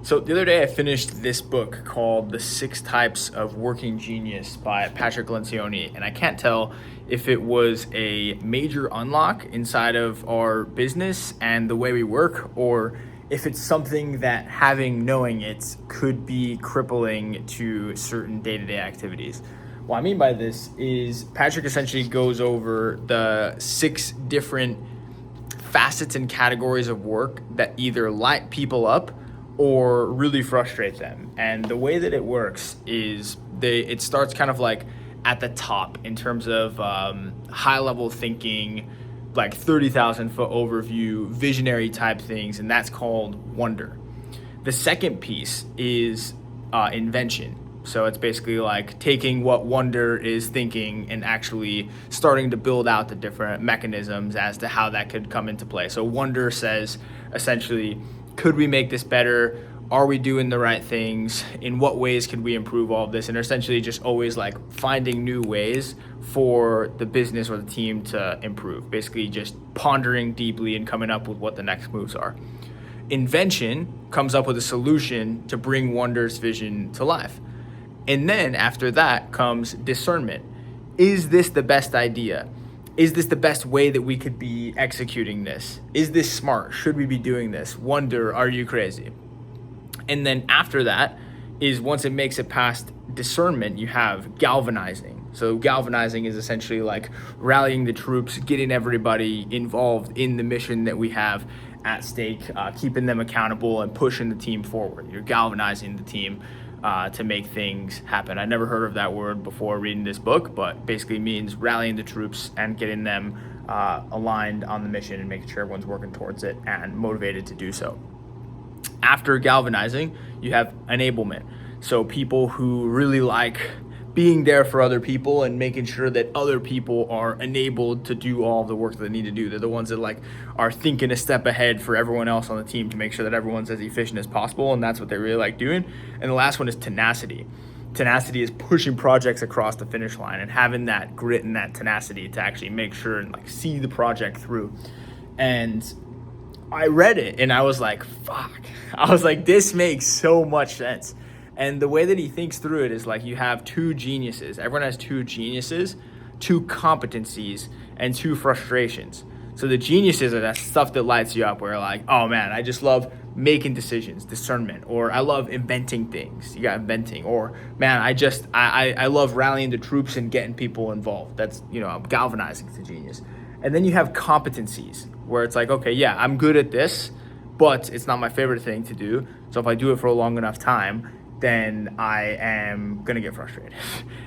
So the other day I finished this book called The Six Types of Working Genius by Patrick Lencioni, and I can't tell if it was a major unlock inside of our business and the way we work, or if it's something that knowing it could be crippling to certain day-to-day activities. What I mean by this is Patrick essentially goes over the six different facets and categories of work that either light people up or really frustrate them. And the way that it works is it starts kind of like at the top in terms of high level thinking, like 30,000 foot overview, visionary type things, and that's called wonder. The second piece is invention. So it's basically like taking what wonder is thinking and actually starting to build out the different mechanisms as to how that could come into play. So wonder says essentially, could we make this better? Are we doing the right things? In what ways could we improve all of this? And essentially just always like finding new ways for the business or the team to improve. Basically just pondering deeply and coming up with what the next moves are. Invention comes up with a solution to bring wonder's vision to life. And then after that comes discernment. Is this the best idea? Is this the best way that we could be executing this? Is this smart? Should we be doing this? Wonder, are you crazy? And then after that is once it makes it past discernment, you have galvanizing. So galvanizing is essentially like rallying the troops, getting everybody involved in the mission that we have at stake, keeping them accountable and pushing the team forward. You're galvanizing the team to make things happen. I never heard of that word before reading this book, but basically means rallying the troops and getting them aligned on the mission and making sure everyone's working towards it and motivated to do so. After galvanizing, you have enablement. So people who really like being there for other people and making sure that other people are enabled to do all the work that they need to do. They're the ones that like are thinking a step ahead for everyone else on the team to make sure that everyone's as efficient as possible, and that's what they really like doing. And the last one is tenacity. Tenacity is pushing projects across the finish line and having that grit and that tenacity to actually make sure and like see the project through. And I read it and I was like, fuck. I was like, this makes so much sense. And the way that he thinks through it is like you have two geniuses. Everyone has two geniuses, two competencies, and two frustrations. So the geniuses are that stuff that lights you up where you're like, oh man, I just love making decisions, discernment, or I love inventing things. You got inventing. Or man, I love rallying the troops and getting people involved. That's, galvanizing to genius. And then you have competencies where it's like, okay, yeah, I'm good at this, but it's not my favorite thing to do. So if I do it for a long enough time, then I am going to get frustrated.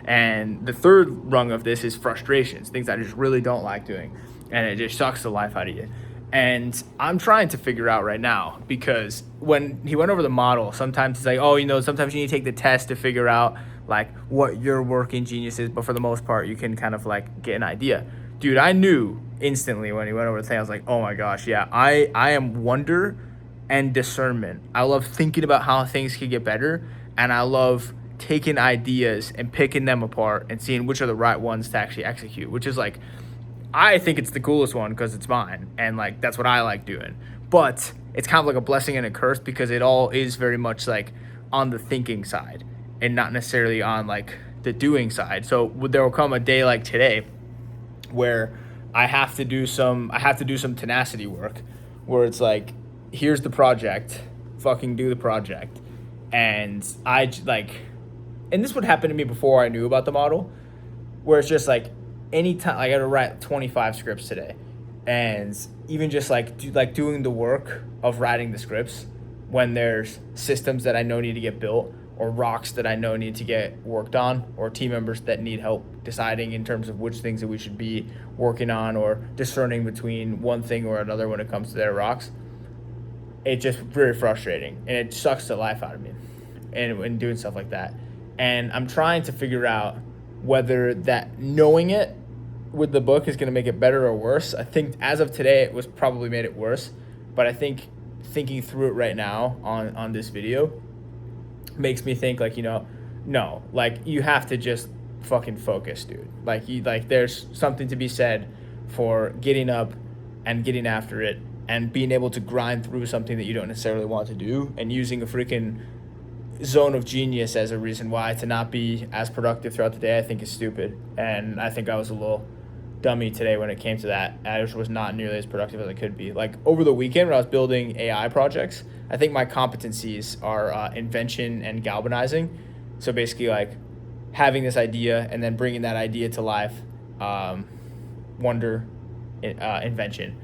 And the third rung of this is frustrations, things I just really don't like doing. And it just sucks the life out of you. And I'm trying to figure out right now, because when he went over the model, sometimes he's like, sometimes you need to take the test to figure out like what your working genius is. But for the most part, you can kind of like get an idea. Dude, I knew instantly when he went over the thing, I was like, oh my gosh, yeah, I am wonder and discernment. I love thinking about how things could get better. And I love taking ideas and picking them apart and seeing which are the right ones to actually execute, which is like, I think it's the coolest one because it's mine. And like, that's what I like doing. But it's kind of like a blessing and a curse because it all is very much like on the thinking side and not necessarily on like the doing side. So there will come a day like today where I have to do some tenacity work where it's like, here's the project, fucking do the project. And and this would happen to me before I knew about the model, where it's just like anytime I got to write 25 scripts today, and even just doing the work of writing the scripts when there's systems that I know need to get built or rocks that I know need to get worked on or team members that need help deciding in terms of which things that we should be working on or discerning between one thing or another when it comes to their rocks. It's just very frustrating and it sucks the life out of me and doing stuff like that. And I'm trying to figure out whether that knowing it with the book is going to make it better or worse. I think as of today, it was probably made it worse, but I think thinking through it right now on this video makes me think like, no, like you have to just fucking focus, dude. Like there's something to be said for getting up and getting after it and being able to grind through something that you don't necessarily want to do, and using a freaking zone of genius as a reason why to not be as productive throughout the day, I think is stupid. And I think I was a little dummy today when it came to that. I just was not nearly as productive as I could be. Like over the weekend when I was building AI projects, I think my competencies are invention and galvanizing. So basically like having this idea and then bringing that idea to life, wonder, invention.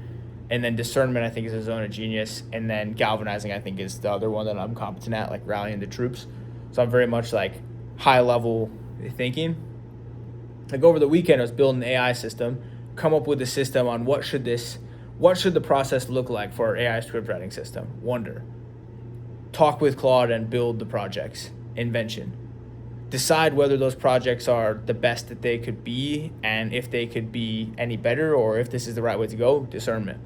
And then discernment, I think, is a zone of genius. And then galvanizing, I think, is the other one that I'm competent at, like rallying the troops. So I'm very much like high level thinking. Like over the weekend, I was building an AI system, come up with a system on what should the process look like for our AI script writing system. Wonder. Talk with Claude and build the projects. Invention. Decide whether those projects are the best that they could be and if they could be any better or if this is the right way to go. Discernment.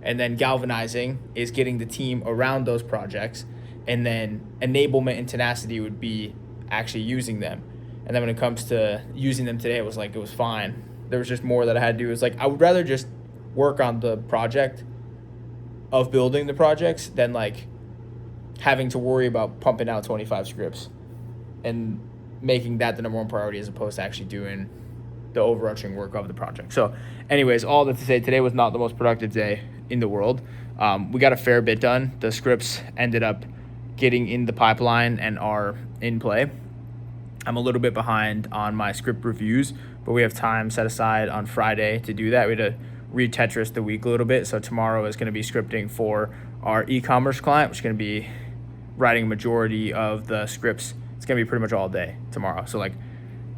And then galvanizing is getting the team around those projects, and then enablement and tenacity would be actually using them. And then when it comes to using them today, it was fine. There was just more that I had to do. It was like I would rather just work on the project of building the projects than like having to worry about pumping out 25 scripts and making that the number one priority as opposed to actually doing the overarching work of the project. So anyways, all that to say, today was not the most productive day in the world. We got a fair bit done. The scripts ended up getting in the pipeline and are in play. I'm a little bit behind on my script reviews, but we have time set aside on Friday to do that. We had to re-Tetris the week a little bit. So tomorrow is going to be scripting for our e-commerce client, which is going to be writing a majority of the scripts. It's going to be pretty much all day tomorrow. So like,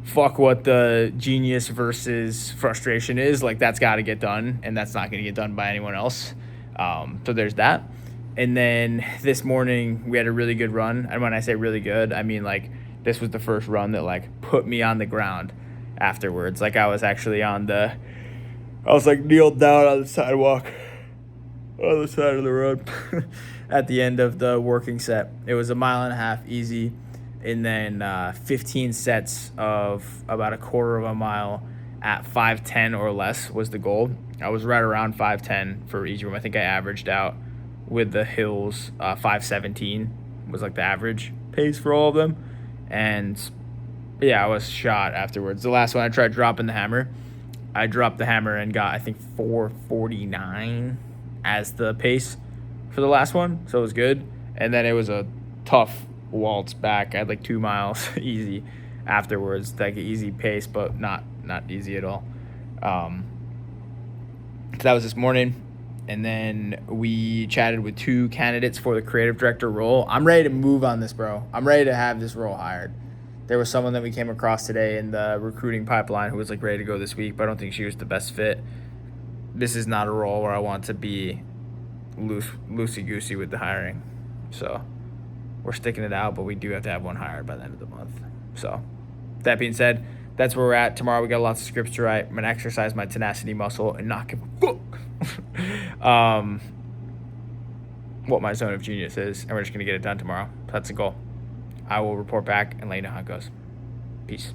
fuck what the genius versus frustration is. Like that's got to get done, and that's not going to get done by anyone else. So there's that. And then this morning we had a really good run. And when I say really good, I mean like this was the first run that like put me on the ground afterwards. Like I was actually like kneeled down on the sidewalk on the side of the road at the end of the working set. It was 1.5 miles easy. And then 15 sets of about 1/4 mile at 5:10 or less was the goal. I was right around 5:10 for each of them. I think I averaged out with the hills 5:17 was like the average pace for all of them. And yeah, I was shot afterwards. The last one I tried dropping the hammer. I dropped the hammer and got I think 4:49 as the pace for the last one. So it was good. And then it was a tough waltz back. I had like 2 miles easy afterwards, like an easy pace, but not easy at all. So that was this morning. And then we chatted with 2 candidates for the creative director role. I'm ready to move on this, bro. I'm ready to have this role hired. There was someone that we came across today in the recruiting pipeline who was like ready to go this week, but I don't think she was the best fit. This is not a role where I want to be loosey-goosey with the hiring. So we're sticking it out, but we do have to have one hired by the end of the month. So that being said, that's where we're at. Tomorrow we got lots of scripts to write. I'm going to exercise my tenacity muscle and not give a fuck what my zone of genius is, and we're just going to get it done tomorrow. That's the goal. I will report back and let you know how it goes. Peace.